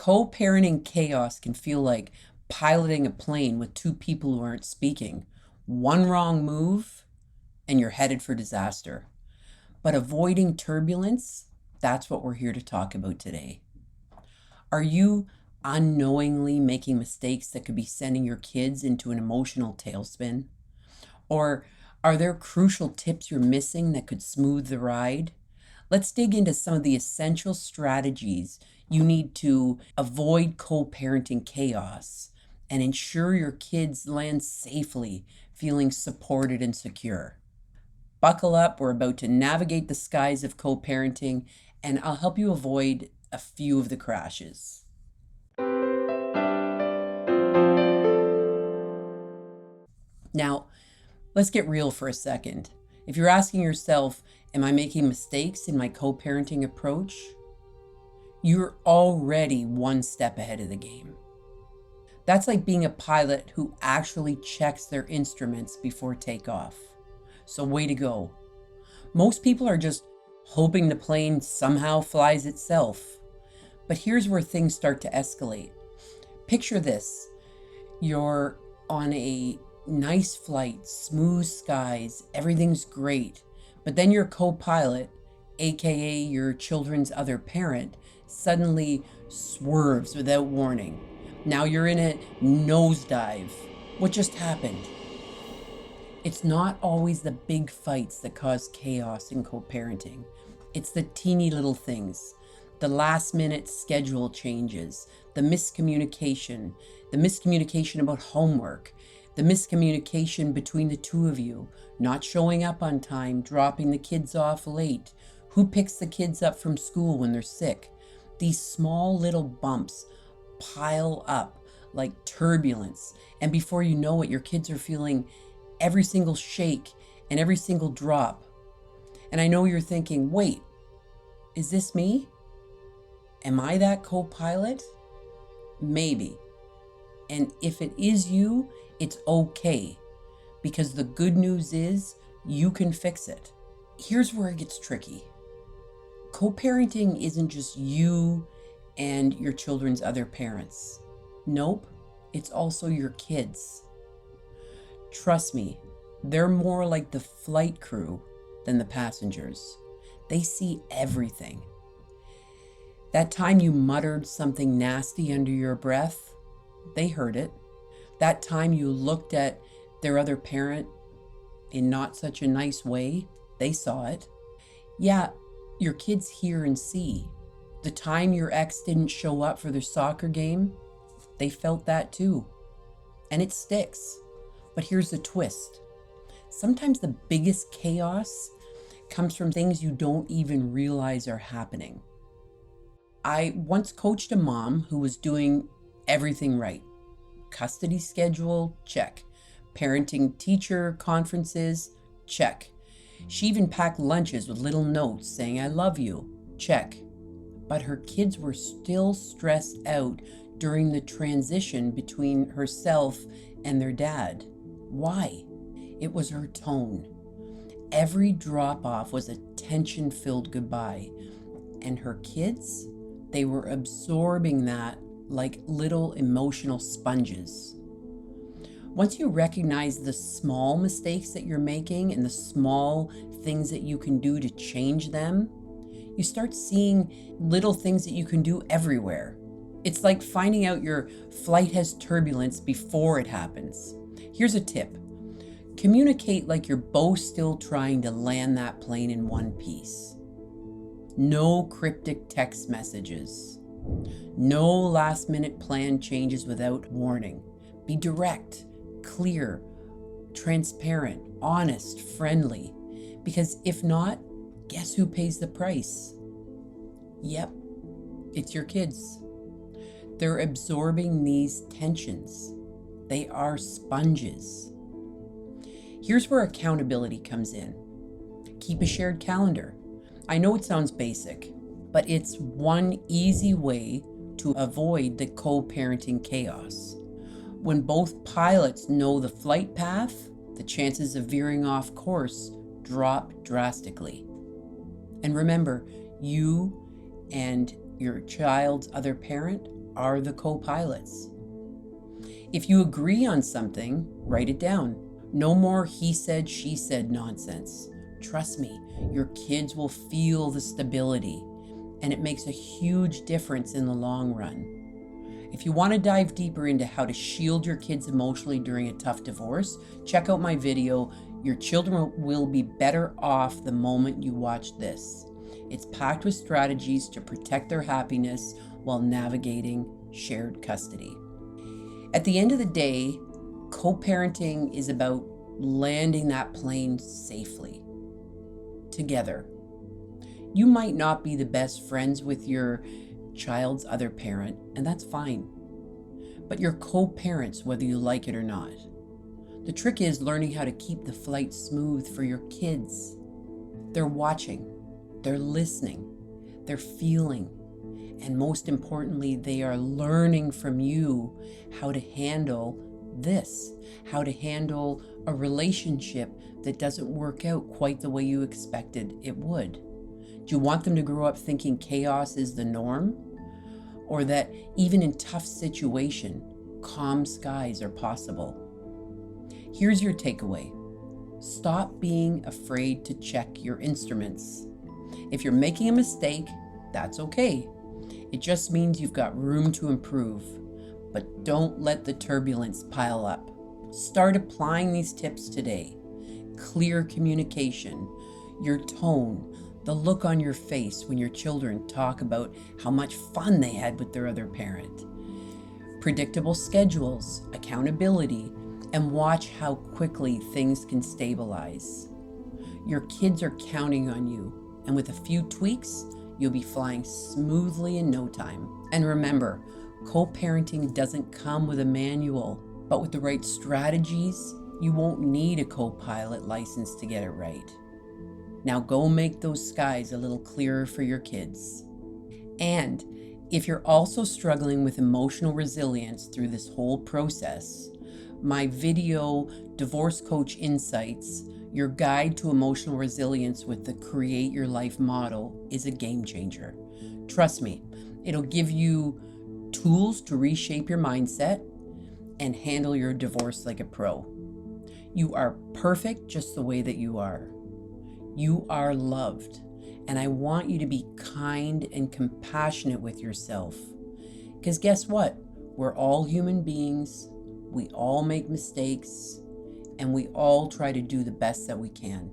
Co-parenting chaos can feel like piloting a plane with two people who aren't speaking. One wrong move, and you're headed for disaster. But avoiding turbulence, that's what we're here to talk about today. Are you unknowingly making mistakes that could be sending your kids into an emotional tailspin? Or are there crucial tips you're missing that could smooth the ride? Let's dig into some of the essential strategies you need to avoid co-parenting chaos and ensure your kids land safely, feeling supported and secure. Buckle up, we're about to navigate the skies of co-parenting, and I'll help you avoid a few of the crashes. Now, let's get real for a second. If you're asking yourself, am I making mistakes in my co-parenting approach? You're already one step ahead of the game. That's like being a pilot who actually checks their instruments before takeoff. So way to go. Most people are just hoping the plane somehow flies itself. But here's where things start to escalate. Picture this. You're on a nice flight, smooth skies, everything's great. But then your co-pilot, aka your children's other parent, suddenly swerves without warning. Now you're in a nosedive. What just happened? It's not always the big fights that cause chaos in co-parenting. It's the teeny little things. The last minute schedule changes, the miscommunication about homework, the miscommunication between the two of you, not showing up on time, dropping the kids off late, who picks the kids up from school when they're sick. These small little bumps pile up like turbulence, and before you know it, your kids are feeling every single shake and every single drop. And I know you're thinking, wait, is this me? Am I that co-pilot? Maybe. And if it is you, it's okay, because the good news is you can fix it. Here's where it gets tricky. Co-parenting isn't just you and your children's other parents. Nope, it's also your kids. Trust me, they're more like the flight crew than the passengers. They see everything. That time you muttered something nasty under your breath, they heard it. That time you looked at their other parent in not such a nice way, they saw it. Yeah, your kids hear and see. The time your ex didn't show up for their soccer game, they felt that too. And it sticks. But here's the twist. Sometimes the biggest chaos comes from things you don't even realize are happening. I once coached a mom who was doing everything right. Custody schedule, check. Parenting teacher conferences, check. She even packed lunches with little notes saying, I love you, check. But her kids were still stressed out during the transition between herself and their dad. Why? It was her tone. Every drop-off was a tension-filled goodbye. And her kids, they were absorbing that like little emotional sponges. Once you recognize the small mistakes that you're making and the small things that you can do to change them, you start seeing little things that you can do everywhere. It's like finding out your flight has turbulence before it happens. Here's a tip. Communicate like you're both still trying to land that plane in one piece. No cryptic text messages. No last-minute plan changes without warning. Be direct, clear, transparent, honest, friendly. Because if not, guess who pays the price? Yep, it's your kids. They're absorbing these tensions. They are sponges. Here's where accountability comes in. Keep a shared calendar. I know it sounds basic, but it's one easy way to avoid the co-parenting chaos. When both pilots know the flight path, the chances of veering off course drop drastically. And remember, you and your child's other parent are the co-pilots. If you agree on something, write it down. No more he said, she said nonsense. Trust me, your kids will feel the stability, and it makes a huge difference in the long run. If you want to dive deeper into how to shield your kids emotionally during a tough divorce, check out my video, Your Children Will Be Better Off the Moment You Watch This. It's packed with strategies to protect their happiness while navigating shared custody. At the end of the day, co-parenting is about landing that plane safely, together. You might not be the best friends with your child's other parent, and that's fine. But you're co-parents whether you like it or not. The trick is learning how to keep the flight smooth for your kids. They're watching, they're listening, they're feeling, and most importantly, they are learning from you how to handle this, how to handle a relationship that doesn't work out quite the way you expected it would. Do you want them to grow up thinking chaos is the norm? Or that even in tough situation, calm skies are possible? Here's your takeaway. Stop being afraid to check your instruments. If you're making a mistake, that's okay. It just means you've got room to improve. But don't let the turbulence pile up. Start applying these tips today. Clear communication, your tone, the look on your face when your children talk about how much fun they had with their other parent. Predictable schedules, accountability, and watch how quickly things can stabilize. Your kids are counting on you, and with a few tweaks, you'll be flying smoothly in no time. And remember, co-parenting doesn't come with a manual, but with the right strategies, you won't need a co-pilot license to get it right. Now go make those skies a little clearer for your kids. And if you're also struggling with emotional resilience through this whole process, my video, Divorce Coach Insights, your guide to emotional resilience with the Create Your Life model, is a game changer. Trust me, it'll give you tools to reshape your mindset and handle your divorce like a pro. You are perfect just the way that you are. You are loved, and I want you to be kind and compassionate with yourself. Because guess what? We're all human beings, we all make mistakes, and we all try to do the best that we can.